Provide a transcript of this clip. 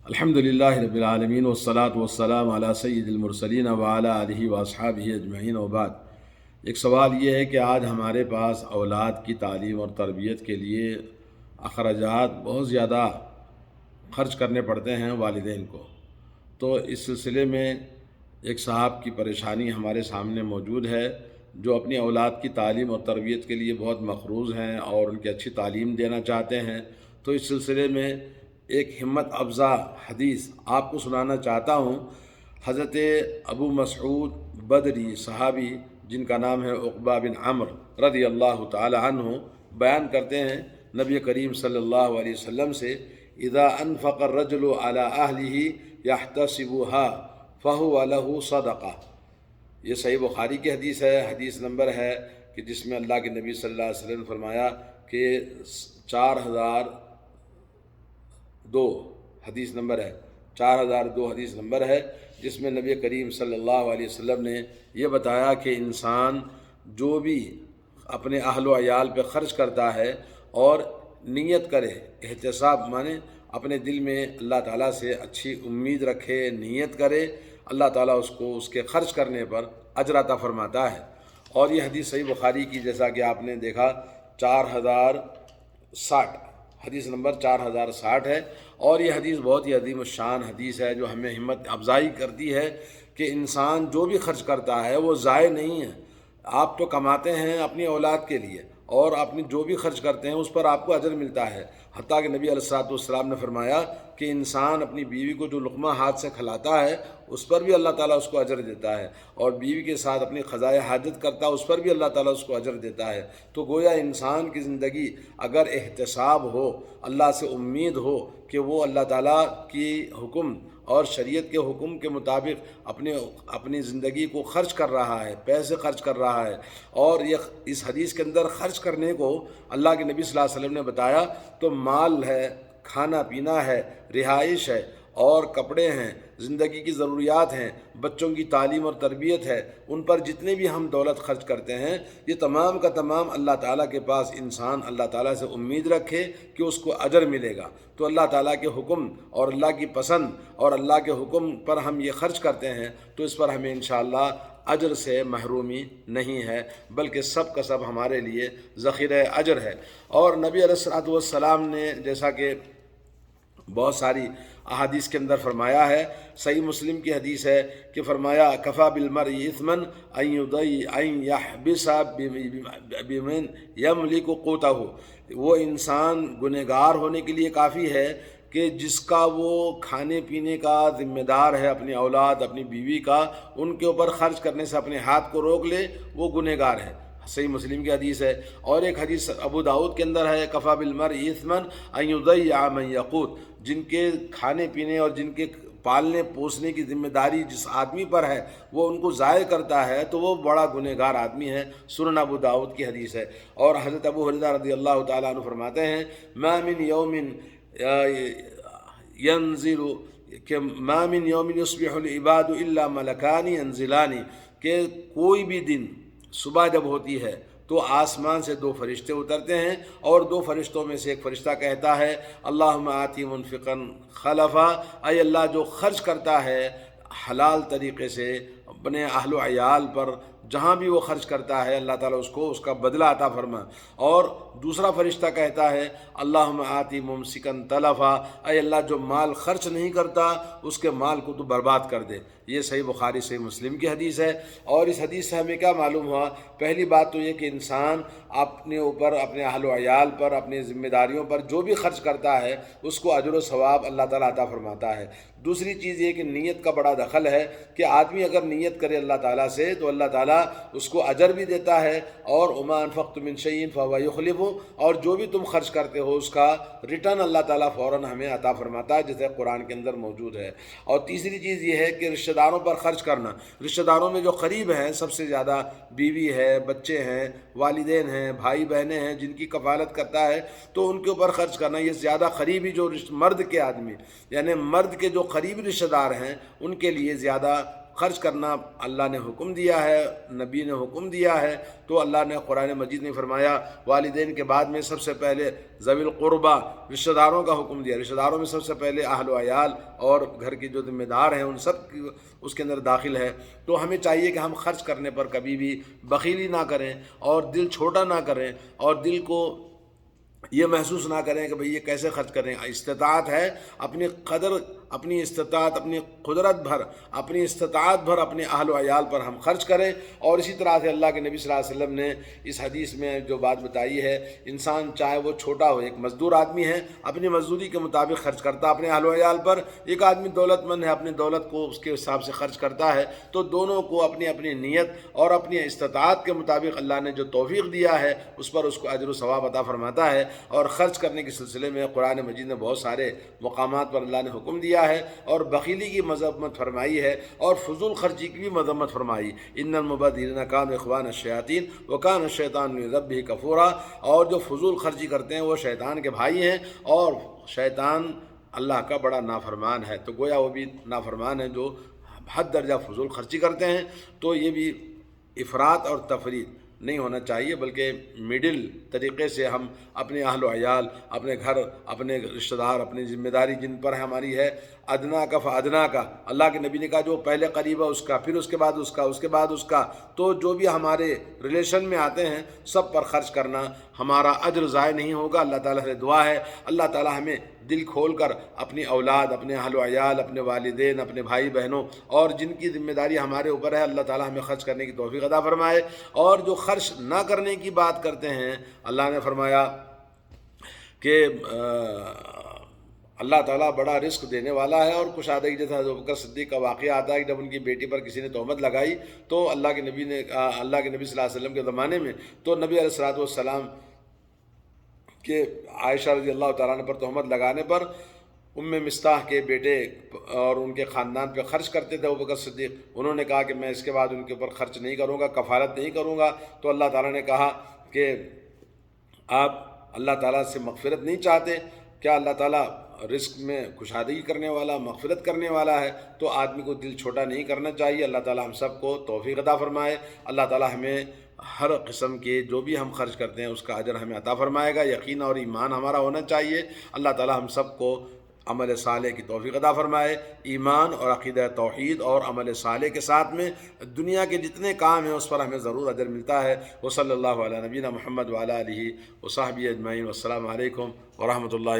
الحمدللہ رب العالمین والصلاة والسلام علی سید المرسلین وعلی آلہ واصحابہ اجمعین وبعد۔ ایک سوال یہ ہے کہ آج ہمارے پاس اولاد کی تعلیم اور تربیت کے لیے اخراجات بہت زیادہ خرچ کرنے پڑتے ہیں والدین کو، تو اس سلسلے میں ایک صاحب کی پریشانی ہمارے سامنے موجود ہے جو اپنی اولاد کی تعلیم اور تربیت کے لیے بہت مخروض ہیں اور ان کی اچھی تعلیم دینا چاہتے ہیں۔ تو اس سلسلے میں ایک ہمت افزا حدیث آپ کو سنانا چاہتا ہوں۔ حضرت ابو مسعود بدری صحابی جن کا نام ہے عقبہ بن عمرو رضی اللہ تعالی عنہ بیان کرتے ہیں نبی کریم صلی اللہ علیہ وسلم سے، اذا انفق الرجل علی اہلہ یحتسبها فہو لہ صدقہ۔ یہ صحیح بخاری کی حدیث ہے، حدیث نمبر ہے کہ جس میں اللہ کے نبی صلی اللہ علیہ وسلم نے فرمایا کہ 4002 حدیث نمبر ہے، 4002 حدیث نمبر ہے، جس میں نبی کریم صلی اللہ علیہ وسلم نے یہ بتایا کہ انسان جو بھی اپنے اہل و عیال پہ خرچ کرتا ہے اور نیت کرے، احتساب مانے اپنے دل میں اللہ تعالیٰ سے اچھی امید رکھے، نیت کرے، اللہ تعالیٰ اس کو اس کے خرچ کرنے پر اجر عطا فرماتا ہے۔ اور یہ حدیث صحیح بخاری کی جیسا کہ آپ نے دیکھا 4060 حدیث نمبر 4060 ہے، اور یہ حدیث بہت ہی عظیم الشان حدیث ہے جو ہمیں ہمت افزائی کرتی ہے کہ انسان جو بھی خرچ کرتا ہے وہ ضائع نہیں ہے۔ آپ تو کماتے ہیں اپنی اولاد کے لیے اور اپنی جو بھی خرچ کرتے ہیں اس پر آپ کو اجر ملتا ہے۔ حتیٰ کہ نبی علیہ السلام نے فرمایا کہ انسان اپنی بیوی کو جو لقمہ ہاتھ سے کھلاتا ہے اس پر بھی اللہ تعالیٰ اس کو اجر دیتا ہے، اور بیوی کے ساتھ اپنی قضائے حاجت کرتا ہے اس پر بھی اللہ تعالیٰ اس کو اجر دیتا ہے۔ تو گویا انسان کی زندگی اگر احتساب ہو، اللہ سے امید ہو کہ وہ اللہ تعالیٰ کی حکم اور شریعت کے حکم کے مطابق اپنی زندگی کو خرچ کر رہا ہے، پیسے خرچ کر رہا ہے، اور یہ اس حدیث کے اندر خرچ کرنے کو اللہ کے نبی صلی اللہ علیہ وسلم نے بتایا تو مال ہے، کھانا پینا ہے، رہائش ہے اور کپڑے ہیں، زندگی کی ضروریات ہیں، بچوں کی تعلیم اور تربیت ہے، ان پر جتنے بھی ہم دولت خرچ کرتے ہیں یہ تمام کا تمام اللہ تعالیٰ کے پاس انسان اللہ تعالیٰ سے امید رکھے کہ اس کو اجر ملے گا۔ تو اللہ تعالیٰ کے حکم اور اللہ کی پسند اور اللہ کے حکم پر ہم یہ خرچ کرتے ہیں تو اس پر ہمیں انشاءاللہ اجر سے محرومی نہیں ہے، بلکہ سب کا سب ہمارے لیے ذخیرہ اجر ہے۔ اور نبی علیہ السلام نے جیسا کہ بہت ساری احادیث کے اندر فرمایا ہے، صحیح مسلم کی حدیث ہے کہ فرمایا کفا بالمرء اثما ان یحبس بمن یملک قوتہ، وہ انسان گنہگار ہونے کے لیے کافی ہے کہ جس کا وہ کھانے پینے کا ذمہ دار ہے، اپنی اولاد اپنی بیوی کا، ان کے اوپر خرچ کرنے سے اپنے ہاتھ کو روک لے، وہ گنہگار ہے۔ صحیح مسلم کی حدیث ہے۔ اور ایک حدیث ابو داؤد کے اندر ہے کفا بالمرء اثما ان یضیع من یقوت، جن کے کھانے پینے اور جن کے پالنے پوسنے کی ذمہ داری جس آدمی پر ہے وہ ان کو ضائع کرتا ہے تو وہ بڑا گنہگار آدمی ہے۔ سنن ابو داؤد کی حدیث ہے۔ اور حضرت ابو ہریرہ رضی اللہ تعالیٰ عنہ فرماتے ہیں ما من یوم ینزل کہ ما من یوم یصبح العباد الا ملکان ینزلان، کہ کوئی بھی دن صبح جب ہوتی ہے تو آسمان سے دو فرشتے اترتے ہیں، اور دو فرشتوں میں سے ایک فرشتہ کہتا ہے اللہم آتی منفقا خلفا، اے اللہ جو خرچ کرتا ہے حلال طریقے سے اپنے اہل و عیال پر، جہاں بھی وہ خرچ کرتا ہے اللہ تعالیٰ اس کو اس کا بدلہ عطا فرما۔ اور دوسرا فرشتہ کہتا ہے اللہم آتی ممسکا تلفا، اے اللہ جو مال خرچ نہیں کرتا اس کے مال کو تو برباد کر دے۔ یہ صحیح بخاری صحیح مسلم کی حدیث ہے۔ اور اس حدیث سے ہمیں کیا معلوم ہوا؟ پہلی بات تو یہ کہ انسان اپنے اوپر اپنے اہل و عیال پر اپنی ذمہ داریوں پر جو بھی خرچ کرتا ہے اس کو اجر و ثواب اللہ تعالیٰ عطا فرماتا ہے۔ دوسری چیز یہ کہ نیت کا بڑا دخل ہے کہ آدمی اگر نیت کرے اللہ تعالیٰ سے تو اللہ تعالیٰ اس کو اجر بھی دیتا ہے، اور وما انفقتم من شیء فهو یخلفہ، اور جو بھی تم خرچ کرتے ہو اس کا ریٹرن اللہ تعالیٰ فوراً ہمیں عطا فرماتا ہے، جیسے قرآن کے اندر موجود ہے۔ اور تیسری چیز یہ ہے کہ رشتہ داروں پر خرچ کرنا، رشتہ داروں میں جو قریب ہیں سب سے زیادہ بیوی ہے، بچے ہیں، والدین ہیں، بھائی بہنیں ہیں جن کی کفالت کرتا ہے، تو ان کے اوپر خرچ کرنا، یہ زیادہ قریبی جو مرد کے آدمی یعنی مرد کے جو قریبی رشتہ دار ہیں ان کے لیے زیادہ خرچ کرنا اللہ نے حکم دیا ہے، نبی نے حکم دیا ہے، تو اللہ نے قرآن مجید نے فرمایا والدین کے بعد میں سب سے پہلے ذوی القربہ رشتہ داروں کا حکم دیا، رشتہ داروں میں سب سے پہلے اہل و عیال اور گھر کی جو ذمہ دار ہیں ان سب کی اس کے اندر داخل ہے۔ تو ہمیں چاہیے کہ ہم خرچ کرنے پر کبھی بھی بخیلی نہ کریں اور دل چھوٹا نہ کریں اور دل کو یہ محسوس نہ کریں کہ بھئی یہ کیسے خرچ کریں۔ استطاعت ہے، اپنی قدر، اپنی استطاعت، اپنی قدرت بھر، اپنی استطاعت بھر اپنے اہل و عیال پر ہم خرچ کریں۔ اور اسی طرح سے اللہ کے نبی صلی اللہ علیہ وسلم نے اس حدیث میں جو بات بتائی ہے، انسان چاہے وہ چھوٹا ہو، ایک مزدور آدمی ہے اپنی مزدوری کے مطابق خرچ کرتا اپنے اہل و عیال پر، ایک آدمی دولت مند ہے اپنی دولت کو اس کے حساب سے خرچ کرتا ہے، تو دونوں کو اپنی اپنی نیت اور اپنی استطاعت کے مطابق اللہ نے جو توفیق دیا ہے اس پر اس کو اجر و ثواب عطا فرماتا ہے۔ اور خرچ کرنے کے سلسلے میں قرآن مجید نے بہت سارے مقامات پر اللہ نے حکم دیا ہے اور بخیلی کی مذمت فرمائی ہے اور فضول خرچی کی بھی مذمت فرمائی۔ ان المبذرین کانوا اخوان الشیاطین وکان الشیطان لربہ کفورا، اور جو فضول خرچی کرتے ہیں وہ شیطان کے بھائی ہیں اور شیطان اللہ کا بڑا نافرمان ہے۔ تو گویا وہ بھی نافرمان ہے جو حد درجہ فضول خرچی کرتے ہیں۔ تو یہ بھی افراط اور تفریط نہیں ہونا چاہیے، بلکہ مڈل طریقے سے ہم اپنے اہل و عیال، اپنے گھر، اپنے رشتہ دار، اپنی ذمہ داری جن پر ہماری ہے، ادنا کا فادنا کا، اللہ کے نبی نے کہا جو پہلے قریب ہے اس کا، پھر اس کے بعد اس کا، اس کے بعد اس کا، تو جو بھی ہمارے ریلیشن میں آتے ہیں سب پر خرچ کرنا، ہمارا اجر ضائع نہیں ہوگا۔ اللہ تعالیٰ سے دعا ہے اللہ تعالیٰ ہمیں دل کھول کر اپنی اولاد، اپنے اہل و عیال، اپنے والدین، اپنے بھائی بہنوں اور جن کی ذمہ داری ہمارے اوپر ہے، اللہ تعالیٰ ہمیں خرچ کرنے کی توفیق عطا فرمائے۔ اور جو خرچ نہ کرنے کی بات کرتے ہیں، اللہ نے فرمایا کہ اللہ تعالیٰ بڑا رزق دینے والا ہے اور کشادگی، جیسا حضرت ابوبکر صدیق کا واقعہ آتا ہے کہ جب ان کی بیٹی پر کسی نے تہمت لگائی تو اللہ کے نبی صلی اللہ علیہ وسلم کے زمانے میں تو نبی علیہ السلام کہ عائشہ رضی اللہ تعالیٰ عنہ پر تہمت لگانے پر مصطح کے بیٹے اور ان کے خاندان پہ خرچ کرتے تھے ابوبکر صدیق، انہوں نے کہا کہ میں اس کے بعد ان کے اوپر خرچ نہیں کروں گا، کفالت نہیں کروں گا۔ تو اللہ تعالیٰ نے کہا کہ آپ اللہ تعالیٰ سے مغفرت نہیں چاہتے؟ کیا اللہ تعالیٰ رزق میں کشادگی کرنے والا، مغفرت کرنے والا ہے؟ تو آدمی کو دل چھوٹا نہیں کرنا چاہیے۔ اللہ تعالیٰ ہم سب کو توفیق عطا فرمائے۔ اللہ تعالیٰ ہمیں ہر قسم کے جو بھی ہم خرچ کرتے ہیں اس کا اجر ہمیں عطا فرمائے گا۔ یقین اور ایمان ہمارا ہونا چاہیے۔ اللہ تعالیٰ ہم سب کو عمل صالح کی توفیق عطا فرمائے۔ ایمان اور عقیدہ توحید اور عمل صالح کے ساتھ میں دنیا کے جتنے کام ہیں اس پر ہمیں ضرور اجر ملتا ہے۔ وصلی اللہ علی نبینا محمد وعلی آلہ وصحبہ اجمعین۔ والسلام علیکم ورحمۃ اللہ۔